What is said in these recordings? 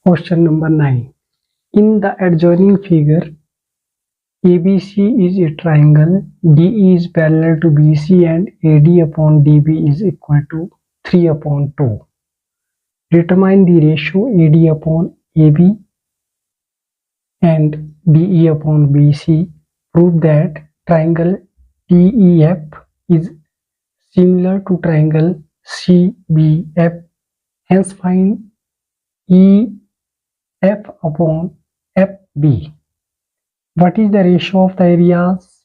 Question number 9. In the adjoining figure, ABC is a triangle, DE is parallel to BC and AD upon DB is equal to 3 upon 2. Determine the ratio AD upon AB and DE upon BC. Prove that triangle DEF is similar to triangle CBF. Hence find EF upon FB. What is the ratio of the areas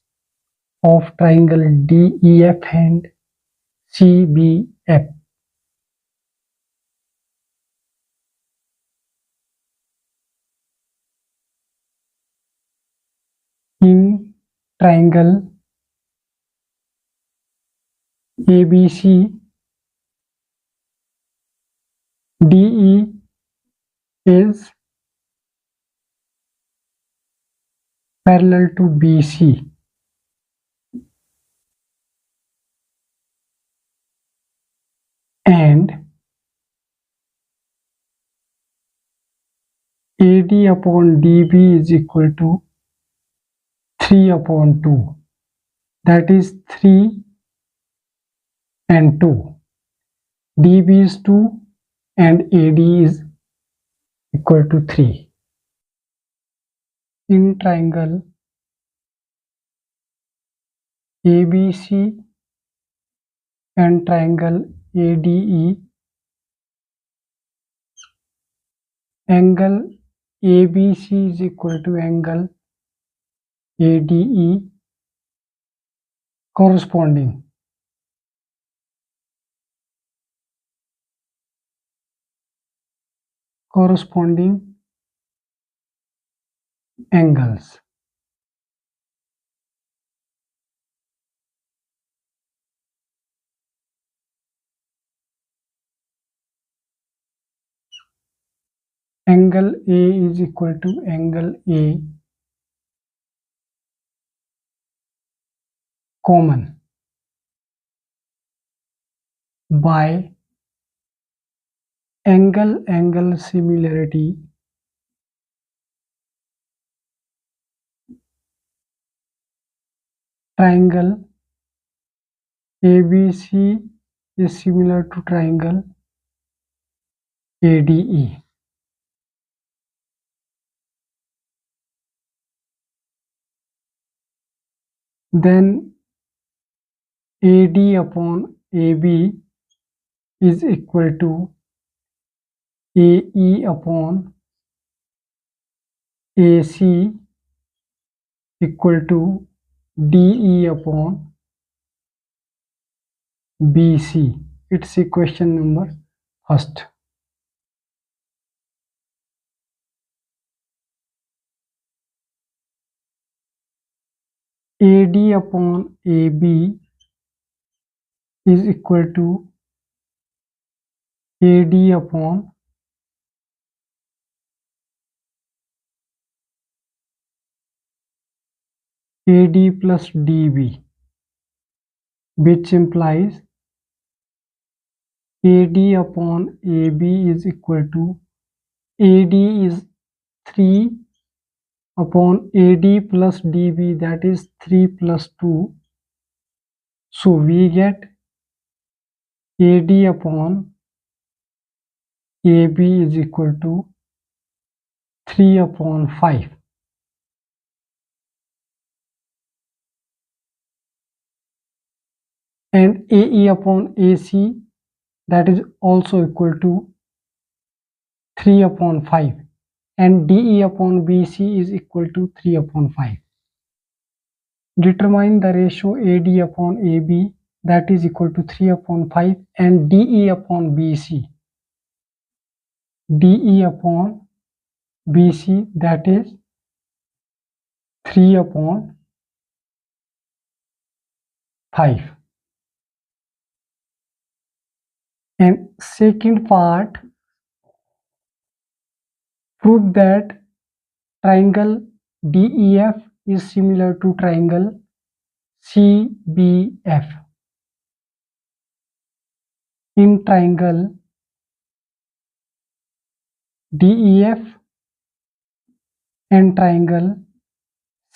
of triangle DEF and CBF? In triangle ABC, DE is parallel to BC and AD upon DB is equal to 3 upon 2. That is 3 and 2. DB is 2 and AD is equal to 3. In triangle ABC and triangle ADE, angle ABC is equal to angle ADE corresponding angles. Angle A is equal to angle A common by angle similarity triangle ABC is similar to triangle ADE. Then AD upon AB is equal to AE upon AC equal to DE upon BC. It's equation number first. AD upon AB is equal to AD upon AD plus DB, which implies AD upon AB is equal to AD is 3 upon AD plus DB, that is 3 plus 2. So we get AD upon AB is equal to 3 upon 5. And AE upon AC, that is also equal to 3 upon 5. And DE upon BC is equal to 3 upon 5. Determine the ratio AD upon AB, that is equal to 3 upon 5, and DE upon BC, DE upon BC, that is 3 upon 5. And second part, prove that triangle DEF is similar to triangle CBF. In triangle DEF and triangle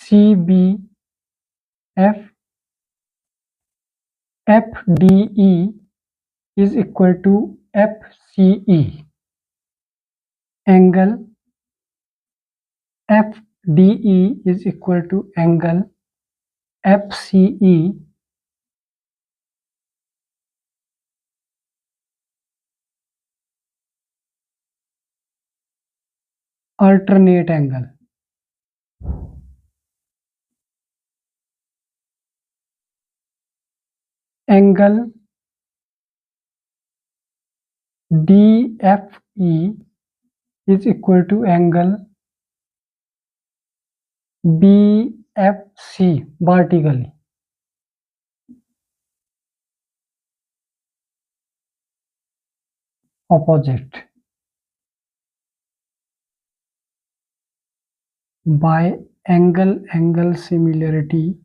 CBF, FDE is equal to FCE. Angle FDE is equal to angle FCE. Alternate angle. Angle DFE is equal to angle BFC vertically. Opposite. By angle similarity,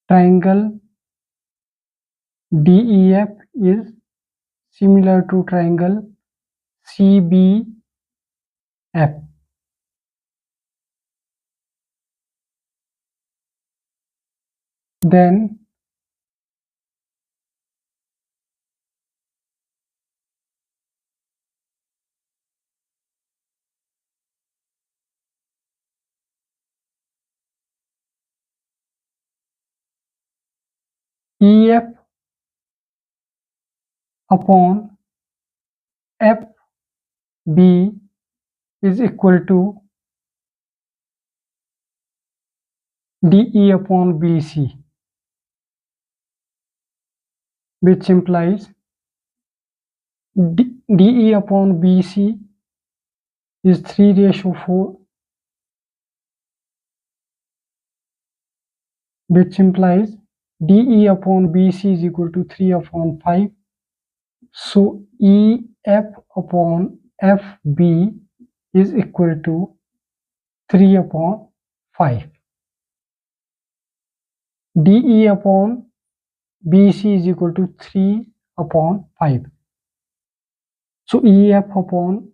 triangle DEF is similar to triangle CBF. Then EF upon FB is equal to DE upon BC, which implies DE upon BC is 3:4, which implies DE upon BC is equal to 3/5. So EF upon FB is equal to 3/5. DE upon BC is equal to 3/5. So EF upon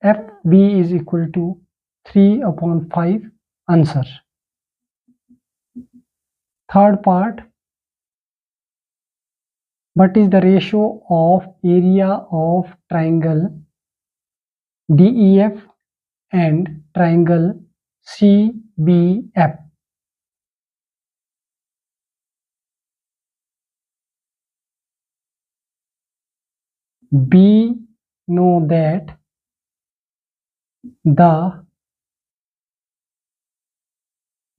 FB is equal to 3/5. Answer. Third part. What is the ratio of area of triangle DEF and triangle CBF? We know that the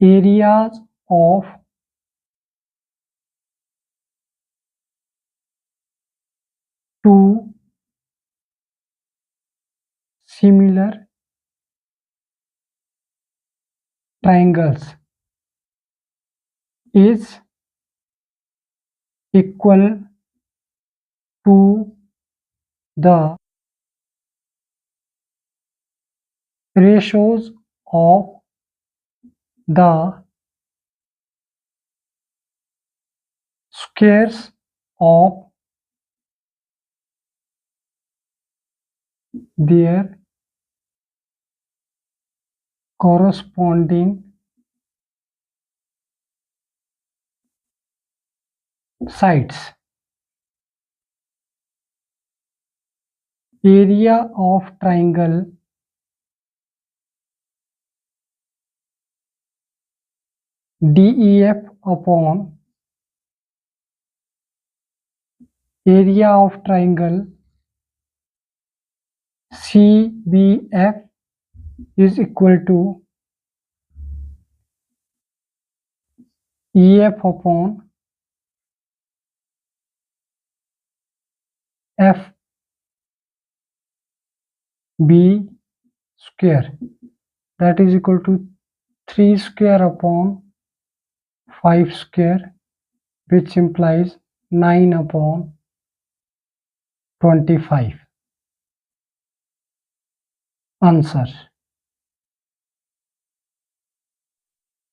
areas of two similar triangles is equal to the ratios of the squares of their corresponding sides. Area of triangle DEF upon area of triangle CBF is equal to EF upon FB square, that is equal to 3 square upon 5 square, which implies 9/25. Answer.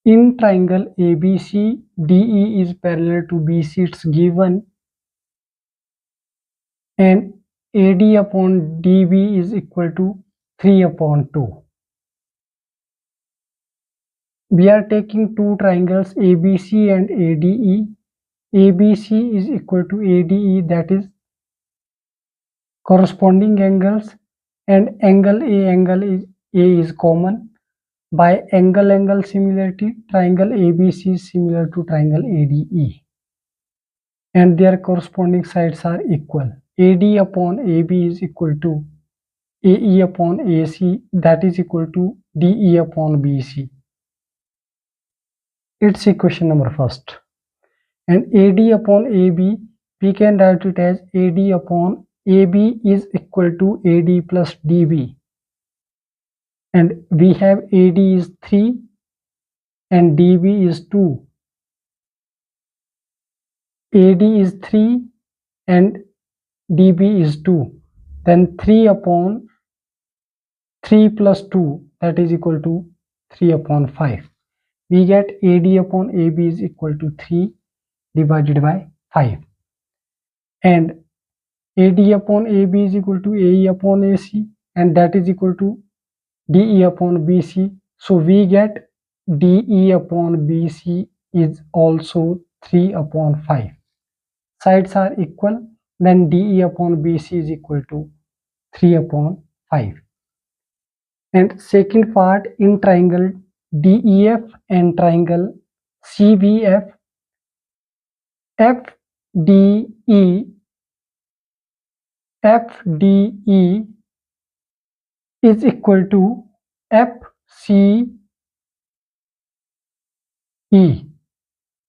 In triangle ABC, DE is parallel to BC, it's given, and AD upon DB is equal to 3 upon 2. We are taking two triangles ABC and ADE. ABC is equal to ADE, that is corresponding angles, and angle A is common. By angle similarity, triangle ABC is similar to triangle ADE, and their corresponding sides are equal. AD upon AB is equal to AE upon AC, that is equal to DE upon BC. It's equation number first. And AD upon AB, we can write it as AD upon AB is equal to AD plus DB. And we have AD is 3 and DB is 2. AD is 3 and DB is 2. Then 3 upon 3 plus 2, that is equal to 3 upon 5. We get AD upon AB is equal to 3 divided by 5. And AD upon AB is equal to AE upon AC, and that is equal to DE upon BC. So we get DE upon BC is also 3 upon 5. Sides are equal, then DE upon BC is equal to 3 upon 5. And second part, in triangle DEF and triangle CBF, FDE is equal to FCE,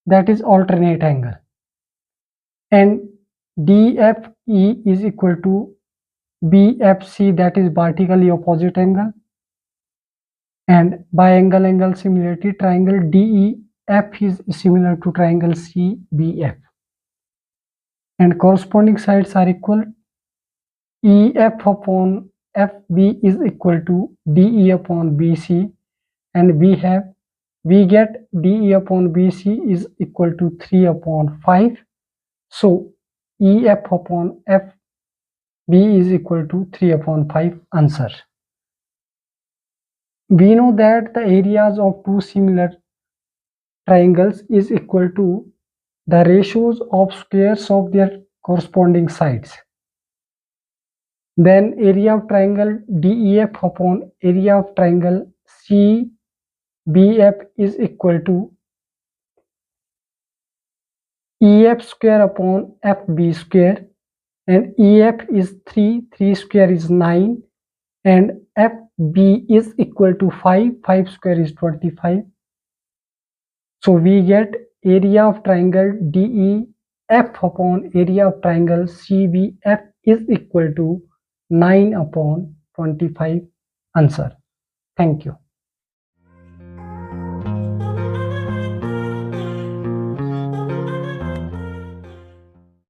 that is alternate angle, and DFE is equal to BFC, that is vertically opposite angle. And by angle similarity, triangle DEF is similar to triangle CBF, and corresponding sides are equal. EF upon FB is equal to DE upon BC, and we get DE upon BC is equal to 3 upon 5. So EF upon FB is equal to 3 upon 5. Answer. We know that the areas of two similar triangles is equal to the ratios of squares of their corresponding sides. Then area of triangle DEF upon area of triangle CBF is equal to EF square upon FB square, and EF is 3 square is 9, and FB is equal to 5 square is 25. So we get area of triangle DEF upon area of triangle CBF is equal to 9 upon 25. Answer. Thank you.